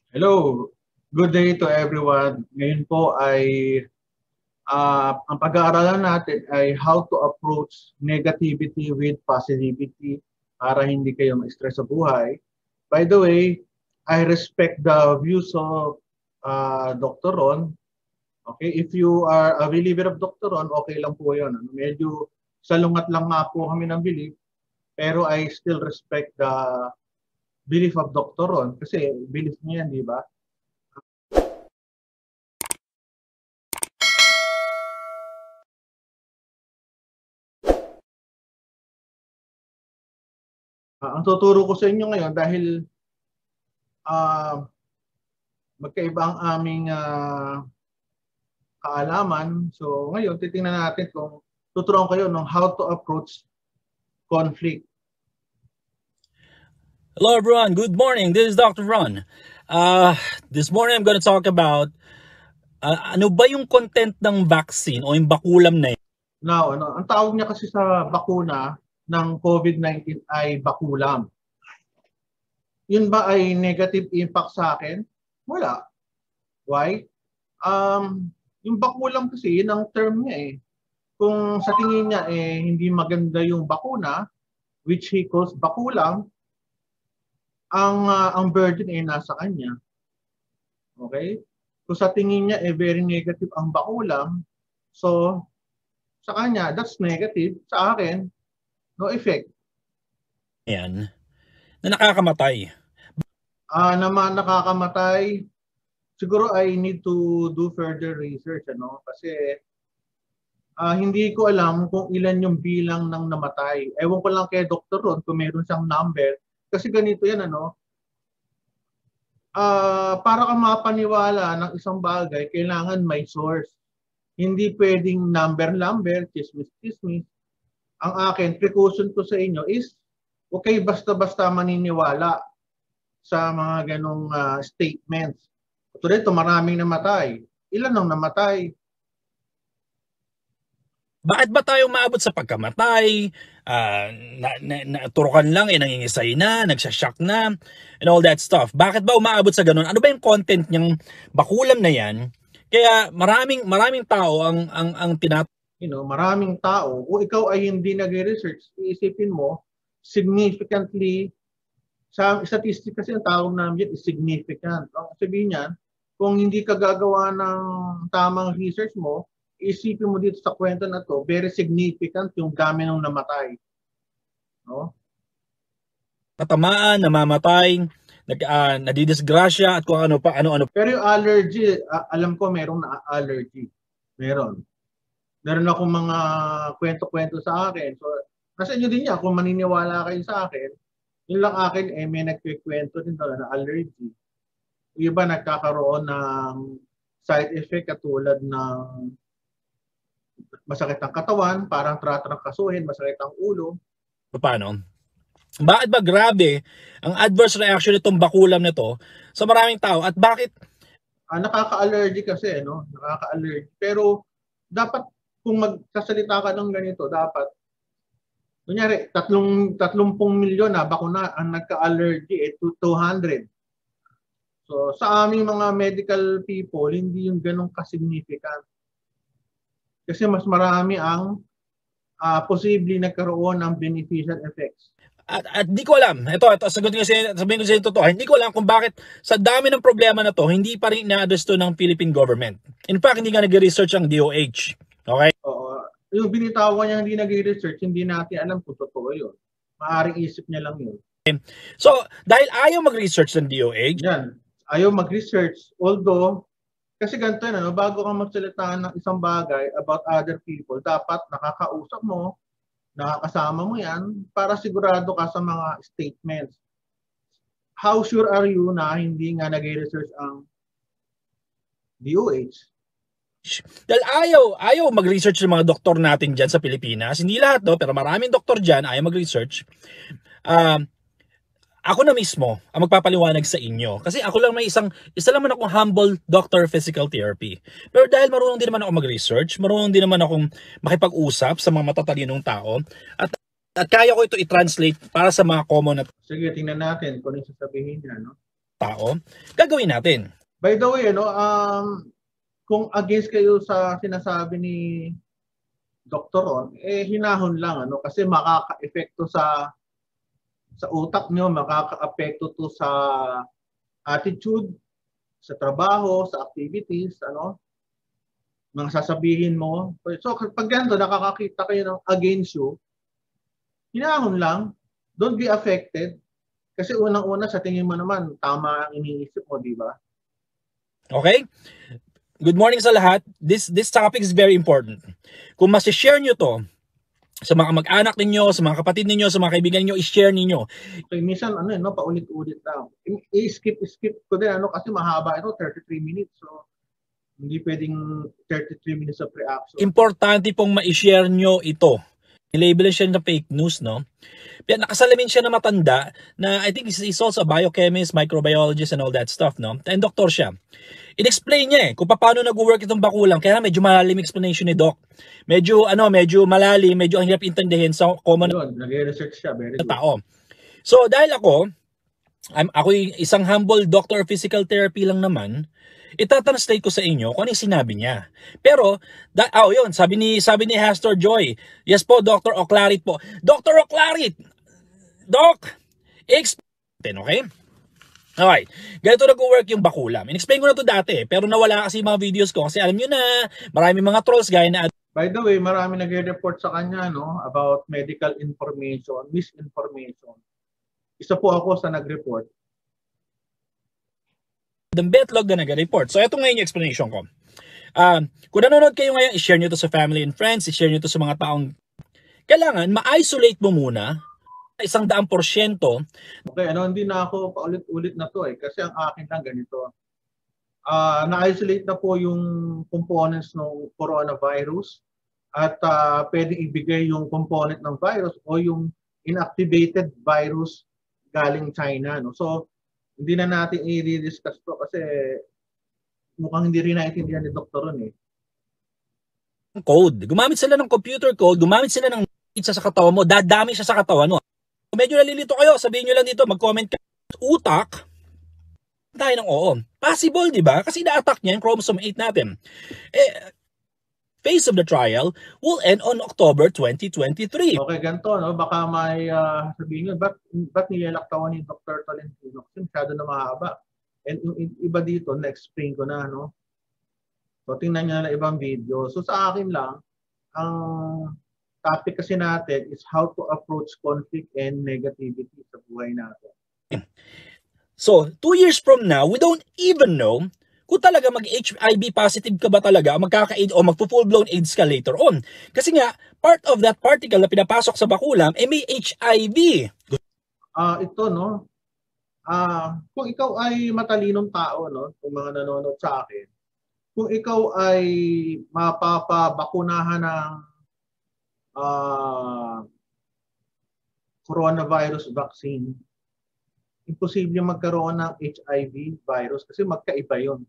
Hello, good day to everyone. Ngayon po ay ang pag-aaralan natin ay how to approach negativity with positivity para hindi kayo ma-stress sa buhay. By the way, I respect the views of Dr. Ron. Okay, if you are a believer of Dr. Ron, okay lang po yun. Medyo salungat lang nga po kami ng belief, pero I still respect the belief of Dr. Ron kasi belief niya yan, di ba? Ang tuturo ko sa inyo ngayon dahil magkaiba ang aming kaalaman. So ngayon, titingnan natin kung tuturuan kayo ng how to approach conflict. Hello everyone, good morning. This is Dr. Ron. This morning I'm going to talk about ano ba yung content ng vaccine o yung bakulam na yun? Now, ang tawag niya kasi sa bakuna ng COVID-19 ay bakulam. Yun ba ay negative impact sa akin? Wala. Why? Yung bakulam kasi, yun ang term niya eh. Kung sa tingin niya eh hindi maganda yung bakuna, which he calls bakulam, ang burden ay nasa kanya. Okay? Kung sa tingin niya eh very negative ang bakulam, so sa kanya, that's negative. Sa akin, no effect. Yan, na nakakamatay. Naman nakakamatay, siguro I need to do further research. Kasi hindi ko alam kung ilan yung bilang ng namatay. Ewan ko lang kay Dr. Ron kung meron siyang number. Kasi ganito yan, para ka mapaniwala ng isang bagay, kailangan may source. Hindi pwedeng number, chismis. Ang akin, precaution ko sa inyo is, okay, basta-basta maniniwala sa mga ganong statements. Tulad ito, maraming namatay. Ilan ang namatay? Bakit ba tayo maabot sa pagkamatay? Turukan lang, nangingisay na, nagsashock na, and all that stuff. Bakit ba umaabot sa ganun? Ano ba yung content niyang bakulam na yan? Kaya maraming tao ang maraming tao, kung ikaw ay hindi nag-research, iisipin mo, significantly, sa statistic kasi ang tawag namin is significant. Sabihin niyan, kung hindi ka gagawa ng tamang research mo, isipin mo dito sa kwento na to, very significant yung dami ng namatay. No? Natamaan, namamatay, nadidisgrasya at kung ano pa, ano-ano. Pero yung allergy, alam ko merong allergy. Meron akong mga kwento-kwento sa akin. So, nasa inyo din yan, kung maniniwala kayo sa akin, yun lang akin, may nagkikwento din doon na allergy. Yung iba nagkakaroon ng side effect katulad ng masakit ang katawan, parang tratrangkasuhin, masakit ang ulo. Paano? Bakit ba grabe ang adverse reaction nitong bakulam nito sa maraming tao at bakit? Nakaka-allergy kasi, nakaka-allergy. Pero dapat kung magsasalita ka ng ganito, dapat kunyari 30 milyon na bakuna ang nagka-allergy 200. So sa aming mga medical people, hindi yung ganun ka-significant. Kasi mas marami ang posibleng nagkaroon ng beneficial effects. At di ko alam, ito sabihin ko sa totoo, hindi ko alam kung bakit sa dami ng problema na to, hindi pa rin ina-address to ng Philippine government. In fact, hindi nga nag-research ang DOH. Okay? Oo. Yung binitawan niya hindi nag-research, hindi natin alam kung totoo yun. Maaring isip niya lang yun. So, dahil ayaw mag-research ng DOH, yan, ayaw mag-research, although kasi ganito yun, bago ka magsalita ng isang bagay about other people, dapat nakakausap mo, nakakasama mo yan para sigurado ka sa mga statements. How sure are you na hindi nga nag-research ang DOH? Dahil ayaw mag-research ng mga doktor natin dyan sa Pilipinas. Hindi lahat, pero maraming doktor dyan ayaw mag-research. Ako na mismo ang magpapaliwanag sa inyo. Kasi ako lang isa lang man akong humble doctor of physical therapy. Pero dahil marunong din naman ako mag-research, marunong din naman akong makipag-usap sa mga matatalinong tao, at kaya ko ito i-translate para sa mga common na... Sige, tingnan natin kung ano sasabihin niya, no? tao, gagawin natin. By the way, kung against kayo sa sinasabi ni Dr. Ron, hinahon lang, kasi makaka-epekto sa utak nyo, makaka-apekto to sa attitude, sa trabaho, sa activities, mga sasabihin mo. So, pag ganito, nakakakita kayo ng against you, hinahon lang, don't be affected. Kasi unang-una, sa tingin mo naman, tama ang iniisip mo, di ba? Okay? Good morning sa lahat. This topic is very important. Kung mas-share nyo to sa mga mag-anak ninyo, sa mga kapatid ninyo, sa mga kaibigan ninyo, i-share ninyo. Okay, minsan, paulit-ulit lang. I-skip ko din, kasi mahaba ito, 33 minutes. So, hindi pwedeng 33 minutes of reaction. Importante pong ma-share nyo ito. I-label siya na fake news, no? Nakasalamin siya na matanda na I think he's also a biochemist, microbiologist and all that stuff, no? And doktor siya. In-explain niya kung paano nag-work itong bakulang. Kaya medyo malalim explanation ni Doc. Medyo malalim, medyo ang hirap intindihin sa common nag-research siya, very good. Tao. So dahil ako isang humble doctor of physical therapy lang naman, itatranslate ko sa inyo kung ano yung sinabi niya. Pero, yun, sabi ni Hastor Joy, yes po, Dr. Oclarit po. Dr. Oclarit! Doc! Explain, okay? Alright, ganito nag-work yung bakulam. In-explain ko na to dati, pero nawala kasi yung mga videos ko kasi alam nyo na, marami mga trolls gaya na. By the way, marami nag-report sa kanya, about medical information, misinformation. Isa po ako sa nag-report. The betlog na nag-report. So, ito ngayon yung explanation ko. Kung nanonood kayo ngayon, i-share nyo to sa family and friends, i-share nyo to sa mga taong kailangan, ma-isolate mo muna 100%. Okay, hindi na ako paulit-ulit na to kasi ang akin lang ganito. Na-isolate na po yung components ng coronavirus at pwedeng ibigay yung component ng virus o yung inactivated virus galing China. No? So, hindi na natin i-discuss to kasi mukhang hindi rin naintindihan ni Dr. Ron Code. Gumamit sila ng computer code, gumamit sila ng pizza sa katawan mo, dadami siya sa katawan mo. Kung medyo nalilito kayo, sabihin nyo lang dito, mag-comment ka. Utak, tayo ng oo. Possible, di ba? Kasi na-attack niya yung chromosome 8 natin. Phase of the trial will end on October 2023. Okay, ganito, baka may sabihin nyo, ba't nililaktawan ni Dr. Tolentino? Kasi masyado na mahaba. And yung iba dito, na-explain ko na, So, tingnan nyo na ibang video. So, sa akin lang, ang topic kasi natin is how to approach conflict and negativity sa buhay natin. So, 2 years from now, we don't even know kung talaga mag-HIV positive ka ba talaga, magkaka-AIDS o magpo-full-blown AIDS ka later on. Kasi nga, part of that particle na pinapasok sa bakulam, may HIV. Ito, kung ikaw ay matalinong tao, kung mga nanonood sa akin, kung ikaw ay mapapabakunahan ng coronavirus vaccine, imposible magkaroon ng HIV virus kasi magkaiba yun.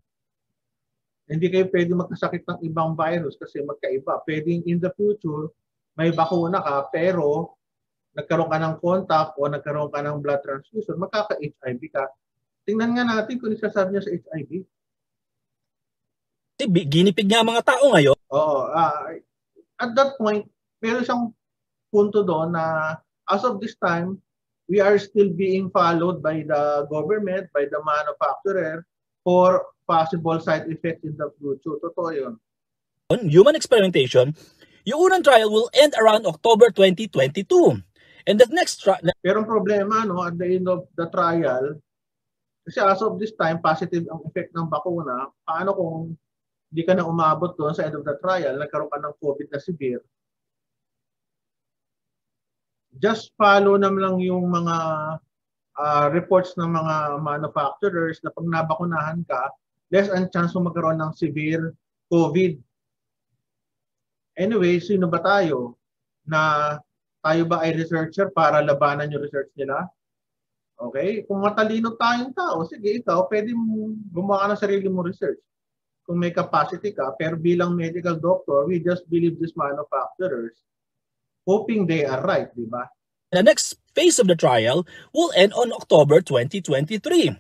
Hindi kayo pwede magkasakit ng ibang virus kasi magkaiba. Pwedeng in the future, may bakuna ka pero nagkaroon ka ng contact o nagkaroon ka ng blood transfusion, magkaka-HIV ka. Tingnan nga natin kung isasabi niya sa HIV. Ginipig nga mga tao ngayon. Oo. At that point, meron siyang punto doon na as of this time, we are still being followed by the government, by the manufacturer for possible side effects in the future. Totoo yun. Human experimentation, yung unang trial will end around October 2022. And the next trial... Pero ang problema, at the end of the trial, kasi as of this time, positive ang effect ng bakuna. Paano kung hindi ka na umabot doon sa end of the trial, nagkaroon ka ng COVID na severe? Just follow naman lang yung mga reports ng mga manufacturers na pag nabakunahan ka, less ang chance mo magkaroon ng severe COVID. Anyway, sino ba tayo? Na tayo ba ay researcher para labanan yung research nila? Okay? Kung matalino tayong tao, sige, ikaw, pwede mo gumawa ka ng sarili mo research. Kung may capacity ka, pero bilang medical doctor, we just believe these manufacturers, hoping they are right, di ba? The next phase of the trial will end on October 2023.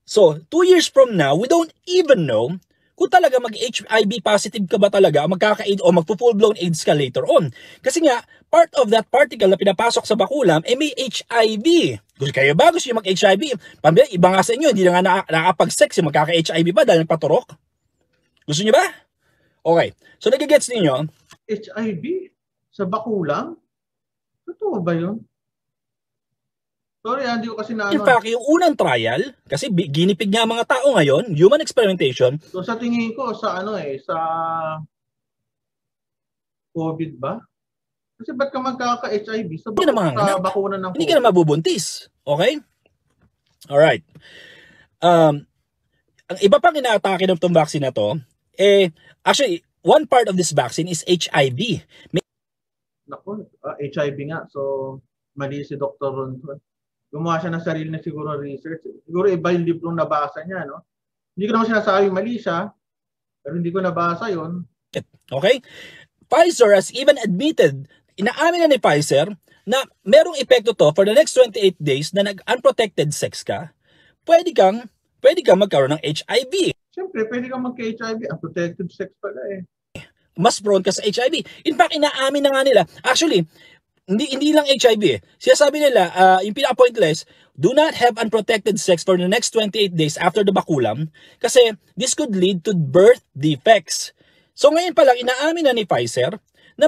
So, 2 years from now, we don't even know kung talaga mag-HIV positive ka ba talaga, magkaka-AIDS o magpo-full-blown AIDS ka later on. Kasi nga, part of that particle na pinapasok sa bakulam, may HIV. Kayo ba gusto nyo mag-HIV? Pambila, iba nga sa inyo, hindi na nga nakapag-sex, magkaka-HIV pa dahil paturok. Gusto nyo ba? Okay. So, nagigets ninyo? HIV? Sa bakulang? Totoo ba yun? Sorry, hindi ko kasi In fact, yung unang trial, kasi ginipig nga mga tao ngayon, human experimentation. So sa tingin ko, sa sa COVID ba? Kasi ba't ka magkaka-HIV? Sa bakuna ng COVID. Hindi ka na mabubuntis. Okay? Alright. Ang iba pang inaatake ng itong vaccine na to, actually, one part of this vaccine is HIV. Naku, HIV nga. So, mali si Dr. Ron. Gumawa siya ng sarili na siguro research. Siguro iba yung librong nabasa niya, no? Hindi ko naman sinasabi mali siya, pero hindi ko nabasa yon. Okay? Pfizer has even admitted, inaamin na ni Pfizer, na merong epekto to for the next 28 days na nag-unprotected sex ka, pwede kang magkaroon ng HIV. Siyempre, pwede kang magka-HIV. Unprotected sex pala eh. Mas prone ka sa HIV. In fact, inaamin na nga nila. Actually, hindi lang HIV. Sinasabi nila, yung pinaka-pointless, do not have unprotected sex for the next 28 days after the bakulam kasi this could lead to birth defects. So ngayon pa lang, inaamin na ni Pfizer na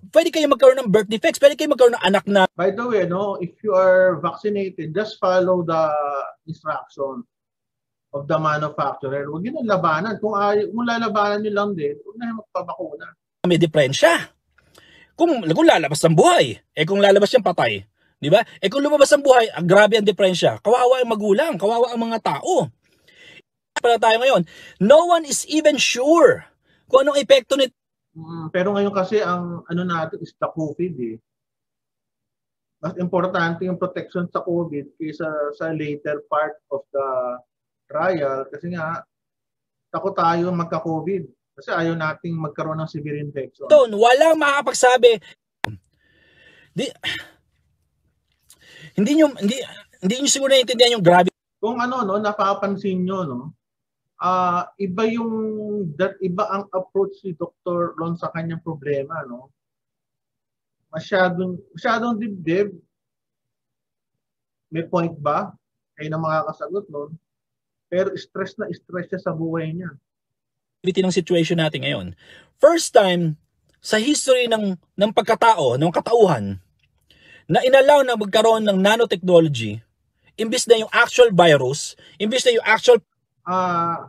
pwede kayo magkaroon ng birth defects, pwede kayo magkaroon ng anak na. By the way, no, if you are vaccinated, just follow the instruction of the manufacturer. Huwag yun ang labanan. Kung lalabanan nyo lang din, huwag na magpabakuna. May diferensya. Kung lalabas ng buhay, kung lalabas siyang patay, di ba? Kung lumabas ng buhay, grabe ang diferensya. Kawawa ang magulang, kawawa ang mga tao. Para tayo ngayon, no one is even sure kung anong epekto nito. Pero ngayon kasi ang natin is the COVID eh. Mas importante yung protection sa COVID kaysa sa later part of the trial kasi nga takot tayo magka-COVID. Kasi ayaw nating magkaroon ng severe infection. Walang makakapagsabi. Hindi nyo siguro naiintindihan yung grabe. Kung napapansin nyo, iba ang approach ni Dr. Ron sa kanyang problema, no? Masyadong dibdib. May point ba? Kayo na makakasagot nun. Pero stress siya sa buhay niya. Ng situation natin ngayon. First time sa history ng pagkatao, ng katauhan, na inallow na magkaroon ng nanotechnology, imbis na yung actual virus, imbis na yung actual...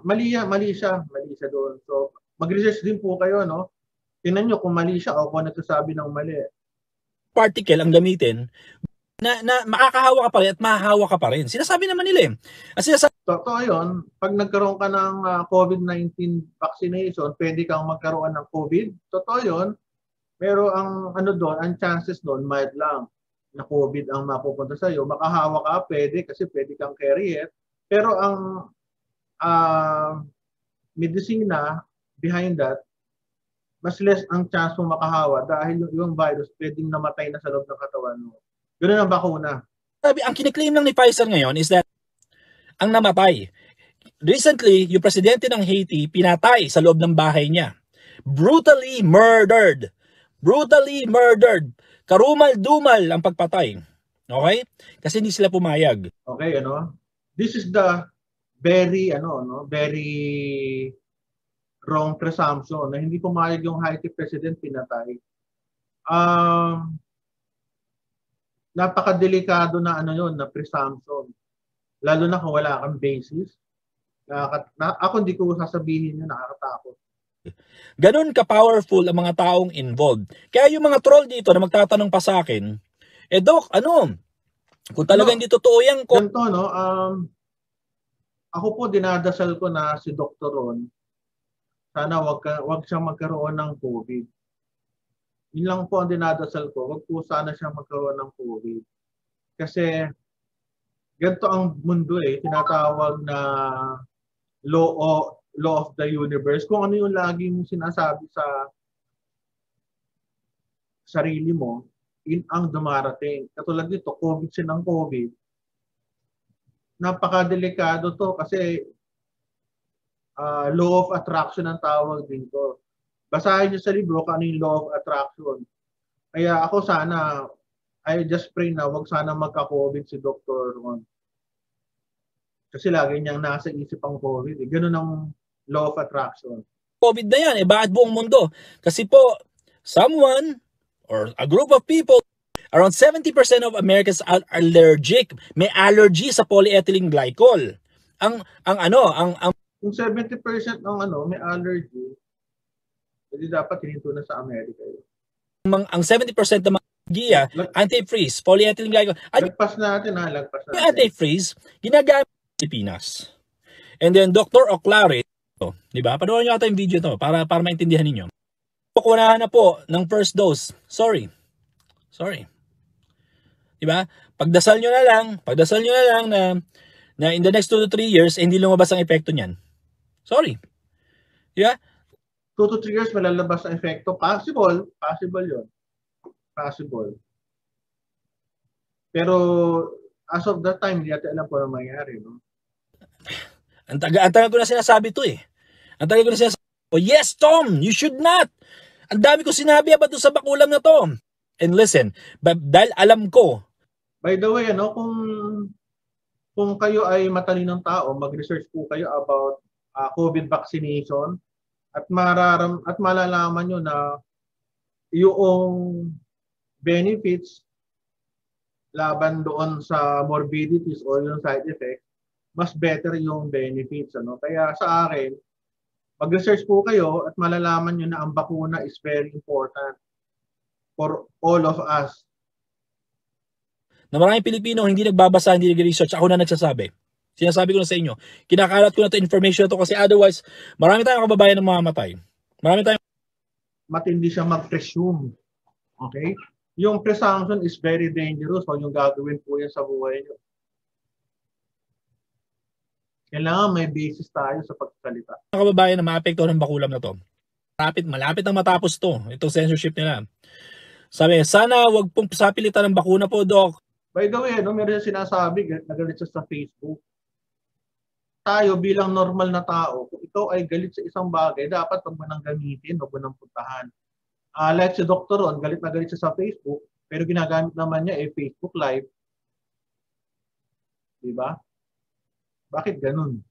Mali siya doon. So, mag-research din po kayo, no? Tingnan nyo kung mali siya o kung nagsasabi ng mali. Particle ang gamitin na makakahawa ka pa rin at mahahawa ka pa rin. Sinasabi naman nila Totoo yun. Pag nagkaroon ka ng COVID-19 vaccination, pwede kang magkaroon ng COVID. Totoo yun. Pero ang ang chances doon, mild lang na COVID ang mapupunta sa iyo. Makahawa ka, pwede kasi pwede kang carrier. Pero ang medicina behind that, mas less ang chance mo makahawa dahil yung virus pwedeng namatay na sa loob ng katawan mo. Ganun ang bakuna. Ang kiniklaim lang ni Pfizer ngayon is that ang namatay. Recently, yung presidente ng Haiti pinatay sa loob ng bahay niya. Brutally murdered. Karumal-dumal ang pagpatay. Okay? Kasi hindi sila pumayag. Okay, This is the very wrong presumption na hindi pumayag yung Haiti president pinatay. Napakadelikado na na presumption. Lalo na kung wala kang basis. Ako hindi ko sasabihin yun, nakakatakot. Ganun ka-powerful ang mga taong involved. Kaya yung mga troll dito na magtatanong pa sa akin, Doc, kung talaga hindi totoo yan. Ganito, ako po dinadasal ko na si Dr. Ron, sana wag siyang magkaroon ng COVID. Yun lang po ang dinadasal ko, wag po sana siyang magkaroon ng COVID. Kasi ganito ang mundo tinatawag na law of the universe. Kung ano yung lagi mong sinasabi sa sarili mo, yun ang dumarating. Katulad dito, COVID siya ng COVID. napakadelikado to kasi law of attraction ang tawag dito. Basahin niyo sa libro kung ano yung law of attraction. Kaya ako sana, I just pray na wag sana magka-COVID si Dr. Ron. Kasi lagi niyang nasa isip ang COVID. Ganun ang law of attraction. COVID na yan, bakit buong mundo? Kasi po, someone or a group of people, around 70% of Americans are allergic. May allergy sa polyethylene glycol. Ang Kung 70% ng may allergy, hindi dapat hininto na sa Amerika yun. Ang 70% ng mga giya, antifreeze, polyethylene glycol. Lagpas natin. Yung antifreeze, ginagamit sa Pilipinas. And then Dr. Oclare, di ba? Panoorin nyo ata yung video to para maintindihan ninyo. Kukunahan na po ng first dose. Sorry. Di ba? Pagdasal nyo na lang na in the next 2 to 3 years, hindi lumabas ang epekto niyan. Sorry. Di ba? 2 to 3 years malalabas ang epekto. Possible yun. Possible. Pero as of that time, hindi natin alam kung ano mangyari. No? Ang tagal ko na sinasabi to eh. Oh, yes, Tom, you should not. Ang dami ko sinabi about sa bakulam na to. And listen, dahil alam ko. By the way, kung kayo ay matalinong tao, mag-research po kayo about COVID vaccination at malalaman nyo na yung benefits laban doon sa morbidities o yung side effects, mas better yung benefits. Kaya sa akin, mag-research po kayo at malalaman nyo na ang bakuna is very important for all of us. Na maraming Pilipino hindi nagbabasa, hindi nag-research. Ako na nagsasabi. Sinasabi ko na sa inyo. Kinakalat ko na ito information na to kasi otherwise, marami tayong kababayan na mamamatay. Matindi siya mag-presume. Okay? Yung presumption is very dangerous kung yung gagawin po yan sa buhay nyo. Kailangan may basis tayo sa pagsalita. Mga kababayan na maapektuhan ng bakulam na to. Malapit na matapos to. Itong censorship nila. Sabi, sana wag pong sapilitan ng bakuna po, Doc. By the way, meron siya sinasabi, nagalit siya sa Facebook. Tayo bilang normal na tao, kung ikaw ay galit sa isang bagay, dapat wag mo nang gamitin, wag mo nang puntahan. Like si Dr. Ron, galit na galit siya sa Facebook, pero ginagamit naman niya Facebook Live. Diba? Bakit ganun?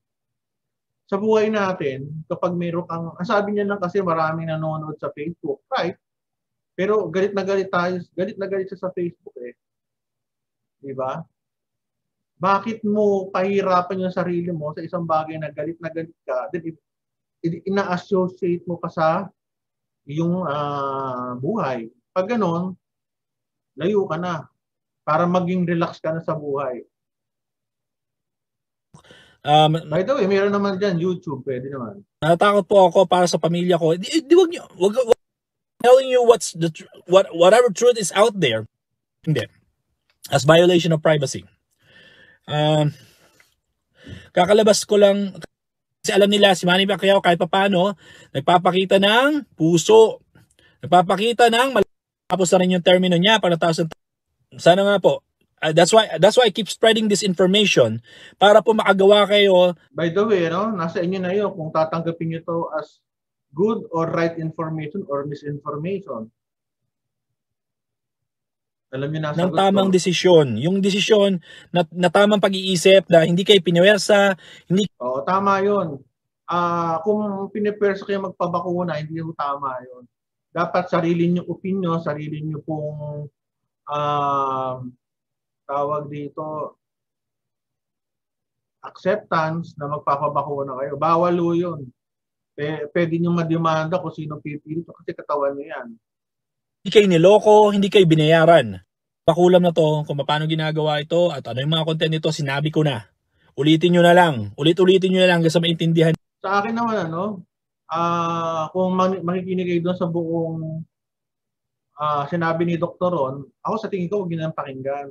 Sa buhay natin, kapag mayroon kang, ang sabi niya lang kasi maraming nanonood sa Facebook, right? Pero galit na galit siya sa Facebook eh. Diba? Bakit mo pahirapan yung sarili mo sa isang bagay na galit ka, then ina-associate mo pa sa yung buhay. Pag ganon, layo ka na para maging relax ka na sa buhay. By the way, meron naman dyan, YouTube, pwede naman. Natatakot po ako para sa pamilya ko. Wag telling you whatever truth is out there. Hindi. As violation of privacy. Kakalabas ko lang kasi alam nila si Manny Pacquiao kahit paano nagpapakita ng puso. Nagpapakita ng tapos na rin yung termino niya para taas. Sana nga po. That's why I keep spreading this information para po makagawa kayo. By the way, nasa inyo na yun kung tatanggapin niyo to as good or right information or misinformation. Alam niyo na ng tamang desisyon. Yung desisyon na tamang pag-iisip na hindi kayo piniwersa, hindi. Oo, tama 'yon. Kung piniwersa kayo magpabakuna, hindi ho tama 'yon. Dapat sarili niyo opinion, sarili niyo pong tawag dito acceptance na magpapabakuna kayo. Bawal ho 'yon. Pwede niyo mademanda kung sino pipili kasi katawan niyo 'yan. Hindi kayo niloko, hindi kayo binayaran. Bakulam na to, kung paano ginagawa ito at ano yung mga content nito, sinabi ko na. Ulitin nyo na lang. Ulitin nyo na lang kasi maintindihan. Sa akin naman, kung makikinig kayo doon sa buong sinabi ni Dr. Ron, ako sa tingin ko, huwag nyo nang pakinggan.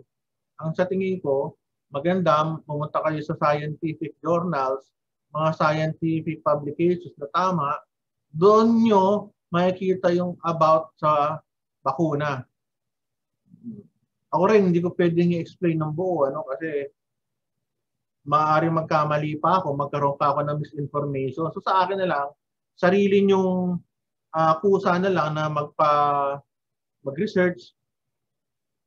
Ang sa tingin ko, maganda, pumunta kayo sa scientific journals, mga scientific publications na tama, doon nyo makikita yung about sa bakuna. Ako rin, hindi ko pwedeng i-explain ng buo, kasi maaaring magkamali pa ako, magkaroon pa ako ng misinformation. So sa akin na lang, sarili nyong kusa na lang na mag-research.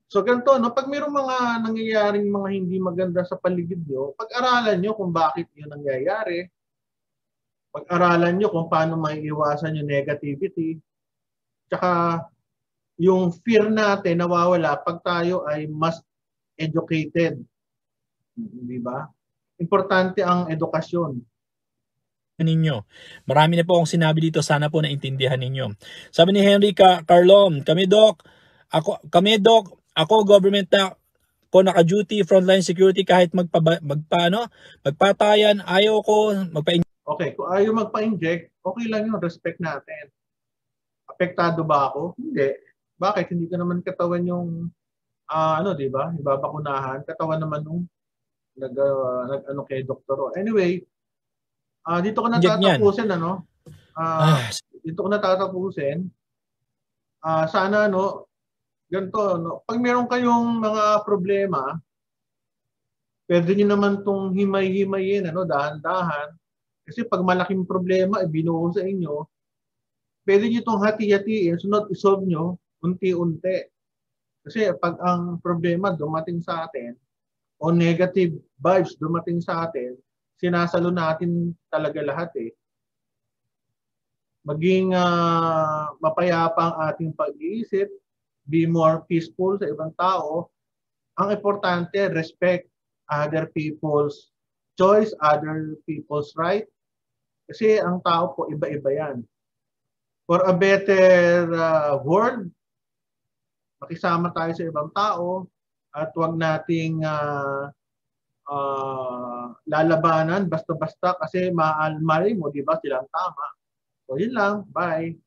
So ganito, no? Pag mayroong mga nangyayaring mga hindi maganda sa paligid nyo, pag-aralan nyo kung bakit yun nangyayari. Pag-aralan nyo kung paano maiiwasan yung negativity. Tsaka yung fear natin nawawala pag tayo ay mas educated. Di ba? Importante ang edukasyon. Ninyo. Marami na po akong sinabi dito, sana po naintindihan ninyo. Sabi ni Henry Carlom, kami doc, ako government na ko naka-duty frontline security kahit magpatayan, ayaw ko Okay, kung ayaw magpa-inject, okay lang yun, respect natin. Apektado ba ako? Hindi. Bakit? Hindi ko naman katawan yung di ba? Ibabakunahan, katawan naman nung nag kay doktor. Anyway, dito ko natatapusin dito ko natatapusin. Sana ganito pag meron kayong mga problema, pwede niyo naman tong himay-himayin dahan-dahan. Kasi pag malaking problema ibinuo sa inyo, pwede niyo tong hati-hatiin, sunod isolve nyo unti-unti. Kasi pag ang problema dumating sa atin o negative vibes dumating sa atin, sinasalo natin talaga lahat eh. Maging mapayapa ang ating pag-iisip, be more peaceful sa ibang tao. Ang importante, respect other people's choice, other people's right. Kasi ang tao po iba-iba yan. For a better world, makisama tayo sa ibang tao at huwag nating lalabanan basta-basta kasi maalmari mo, di ba, silang tama. So, yun lang. Bye.